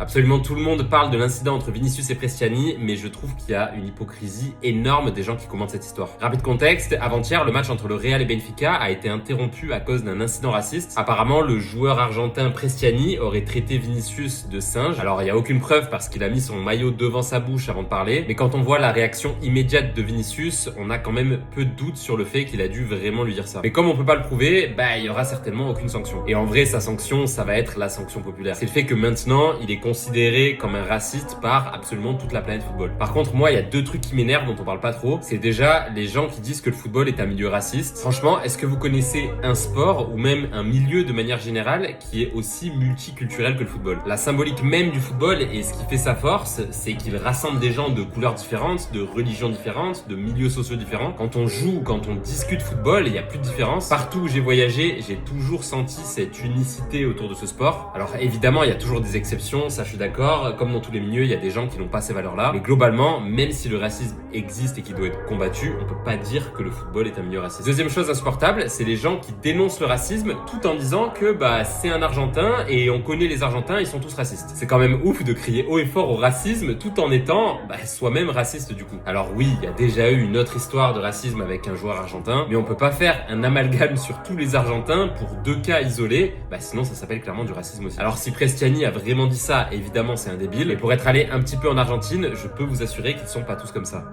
Absolument tout le monde parle de l'incident entre Vinicius et Prestiani, mais je trouve qu'il y a une hypocrisie énorme des gens qui commentent cette histoire. Rapide contexte, avant-hier, le match entre le Real et Benfica a été interrompu à cause d'un incident raciste. Apparemment, le joueur argentin Prestiani aurait traité Vinicius de singe. Alors, il n'y a aucune preuve parce qu'il a mis son maillot devant sa bouche avant de parler, mais quand on voit la réaction immédiate de Vinicius, on a quand même peu de doute sur le fait qu'il a dû vraiment lui dire ça. Mais comme on peut pas le prouver, il y aura certainement aucune sanction. Et en vrai, sa sanction, ça va être la sanction populaire. C'est le fait que maintenant, il est considéré comme un raciste par absolument toute la planète football. Par contre, moi, il y a deux trucs qui m'énervent dont on parle pas trop. C'est déjà les gens qui disent que le football est un milieu raciste. Franchement, est-ce que vous connaissez un sport ou même un milieu de manière générale qui est aussi multiculturel que le football? La symbolique même du football et ce qui fait sa force, c'est qu'il rassemble des gens de couleurs différentes, de religions différentes, de milieux sociaux différents. Quand on joue, quand on discute football, il n'y a plus de différence. Partout où j'ai voyagé, j'ai toujours senti cette unicité autour de ce sport. Alors évidemment, il y a toujours des exceptions, ça je suis d'accord. Comme dans tous les milieux, il y a des gens qui n'ont pas ces valeurs-là. Mais globalement, même si le racisme existe et qu'il doit être combattu, on peut pas dire que le football est un milieu raciste. Deuxième chose insupportable, c'est les gens qui dénoncent le racisme tout en disant que c'est un Argentin et on connaît les Argentins, ils sont tous racistes. C'est quand même ouf de crier haut et fort au racisme tout en étant soi-même raciste du coup. Alors oui, il y a déjà eu une autre histoire de racisme avec un joueur argentin, mais on peut pas faire un amalgame sur tous les Argentins pour deux cas isolés, sinon ça s'appelle clairement du racisme aussi. Alors si Prestiani a vraiment dit ça, évidemment c'est un débile, mais pour être allé un petit peu en Argentine, je peux vous assurer qu'ils sont pas tous comme ça.